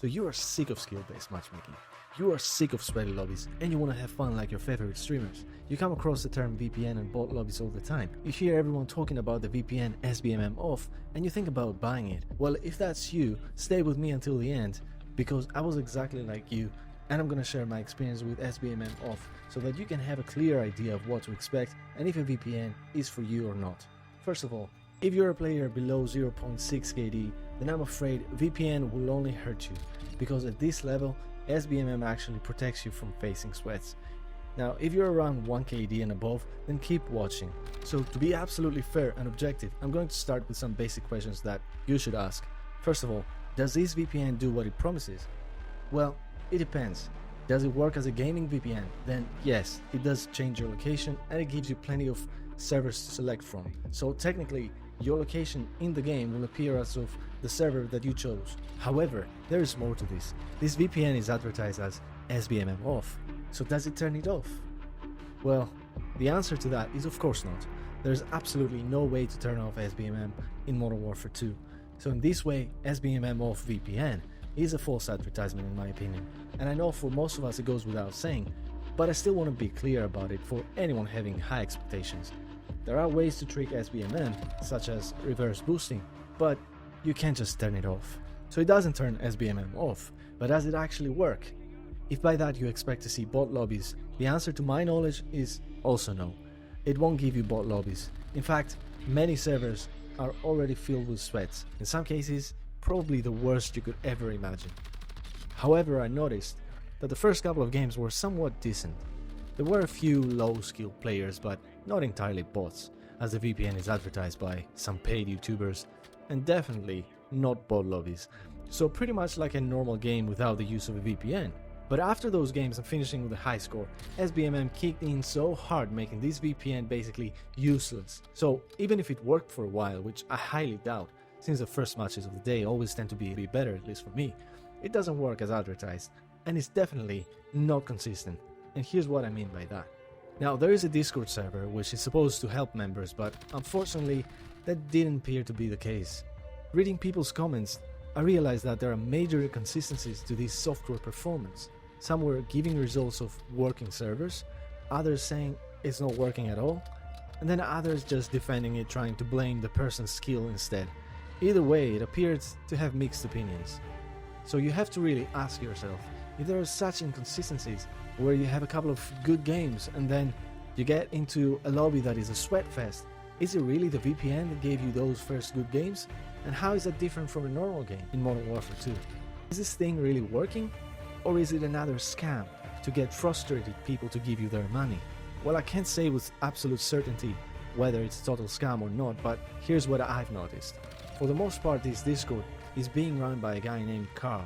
So you are sick of skill-based matchmaking, you are sick of sweaty lobbies, and you want to have fun like your favorite streamers. You come across the term VPN and bot lobbies all the time. You hear everyone talking about the VPN SBMM OFF, and you think about buying it. Well, if that's you, stay with me until the end, because I was exactly like you, and I'm gonna share my experience with SBMM OFF so that you can have a clear idea of what to expect and if a VPN is for you or not. First of all, if you're a player below 0.6 KD, then I'm afraid VPN will only hurt you, because at this level, SBMM actually protects you from facing sweats. Now, if you're around 1 KD and above, then keep watching. So to be absolutely fair and objective, I'm going to start with some basic questions that you should ask. First of all, does this VPN do what it promises? Well, it depends. Does it work as a gaming VPN? Then yes, it does change your location and it gives you plenty of servers to select from. So technically, your location in the game will appear as of the server that you chose. However, there is more to this. This VPN is advertised as SBMM OFF. So does it turn it off? Well, the answer to that is of course not. There's absolutely no way to turn off SBMM in Modern Warfare 2. So in this way, SBMM OFF VPN is a false advertisement in my opinion. And I know for most of us it goes without saying, but I still want to be clear about it for anyone having high expectations. There are ways to trick SBMM, such as reverse boosting, but you can't just turn it off. So it doesn't turn SBMM off, but does it actually work? If by that you expect to see bot lobbies, the answer to my knowledge is also no. It won't give you bot lobbies. In fact, many servers are already filled with sweats, in some cases probably the worst you could ever imagine. However, I noticed that the first couple of games were somewhat decent. There were a few low-skilled players, but not entirely bots, as the VPN is advertised by some paid YouTubers, and definitely not bot lobbies. So pretty much like a normal game without the use of a VPN. But after those games and finishing with a high score, SBMM kicked in so hard, making this VPN basically useless. So even if it worked for a while, which I highly doubt, since the first matches of the day always tend to be better, at least for me, it doesn't work as advertised, and it's definitely not consistent. And here's what I mean by that. Now, there is a Discord server which is supposed to help members, but unfortunately that didn't appear to be the case. Reading people's comments, I realized that there are major inconsistencies to this software performance. Some were giving results of working servers, others saying it's not working at all, and then others just defending it, trying to blame the person's skill instead. Either way, it appears to have mixed opinions. So you have to really ask yourself, if there are such inconsistencies where you have a couple of good games and then you get into a lobby that is a sweat fest, is it really the VPN that gave you those first good games? And how is that different from a normal game in Modern Warfare 2? Is this thing really working? Or is it another scam to get frustrated people to give you their money? Well, I can't say with absolute certainty whether it's a total scam or not, but here's what I've noticed. For the most part, this Discord is being run by a guy named Carl,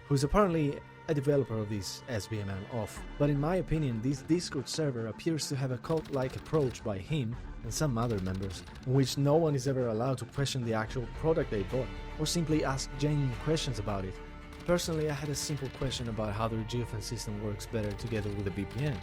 who's apparently a developer of this SBMM OFF. But in my opinion, this Discord server appears to have a cult-like approach by him and some other members, in which no one is ever allowed to question the actual product they bought, or simply ask genuine questions about it. Personally, I had a simple question about how the geofence system works better together with a VPN,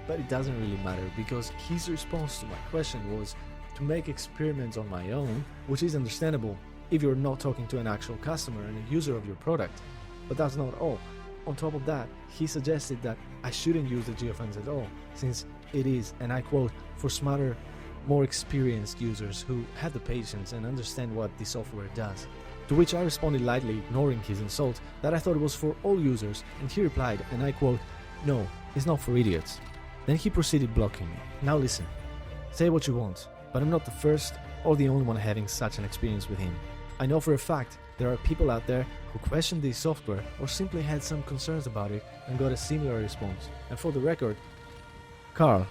but it doesn't really matter because his response to my question was to make experiments on my own, which is understandable if you're not talking to an actual customer and a user of your product. But that's not all. On top of that, he suggested that I shouldn't use the geofence at all, since it is, and I quote, for smarter, more experienced users who have the patience and understand what the software does. To which I responded lightly, ignoring his insult, that I thought it was for all users, and he replied, and I quote, "No, it's not for idiots." Then he proceeded blocking me. Now listen, say what you want, but I'm not the first or the only one having such an experience with him. I know for a fact there are people out there who questioned this software or simply had some concerns about it and got a similar response. And for the record, Carl,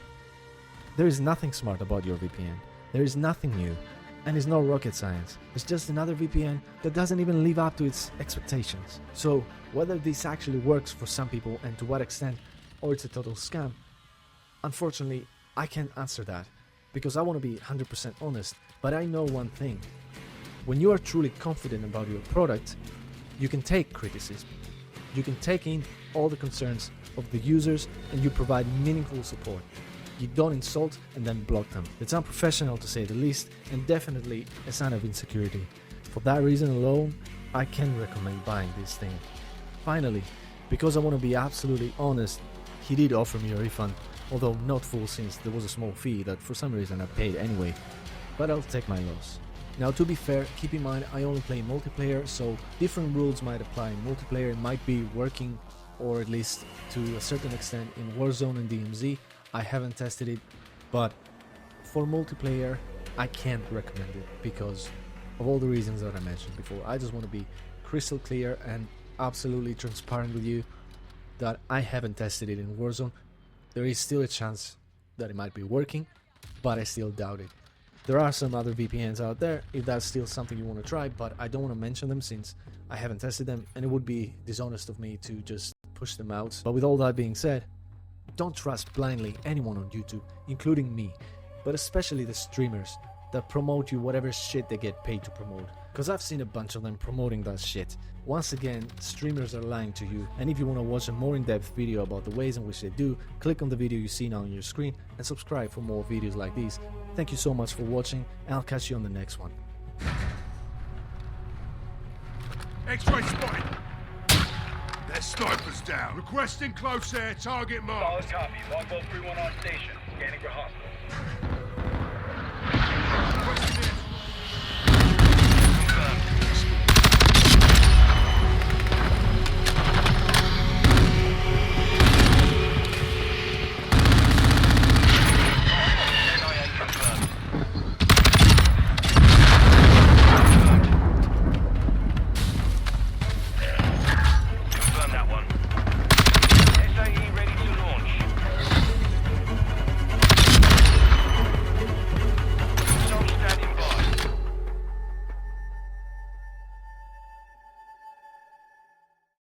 there is nothing smart about your VPN. There is nothing new, and it's no rocket science. It's just another VPN that doesn't even live up to its expectations. So whether this actually works for some people and to what extent, or it's a total scam, unfortunately I can't answer that because I want to be 100% honest, but I know one thing. When you are truly confident about your product, you can take criticism. You can take in all the concerns of the users and you provide meaningful support. You don't insult and then block them. It's unprofessional to say the least, and definitely a sign of insecurity. For that reason alone, I can recommend buying this thing. Finally, because I want to be absolutely honest, he did offer me a refund, although not full since there was a small fee that for some reason I paid anyway, but I'll take my loss. Now to be fair, keep in mind I only play multiplayer, so different rules might apply in multiplayer. It might be working, or at least to a certain extent, in Warzone and DMZ. I haven't tested it, but for multiplayer I can't recommend it because of all the reasons that I mentioned before. I just want to be crystal clear and absolutely transparent with you that I haven't tested it in Warzone. There is still a chance that it might be working, but I still doubt it. There are some other VPNs out there if that's still something you want to try, but I don't want to mention them since I haven't tested them, and it would be dishonest of me to just push them out. But with all that being said, don't trust blindly anyone on YouTube, including me, but especially the streamers that promote you whatever shit they get paid to promote, because I've seen a bunch of them promoting that shit. Once again, streamers are lying to you, and if you want to watch a more in-depth video about the ways in which they do, click on the video you see now on your screen and subscribe for more videos like these. Thank you so much for watching, and I'll catch you on the next one. X-ray spotted. That sniper's down. Requesting close air, target mark. Solid copy. Longbow 3-1 on station. Scanning for hostile.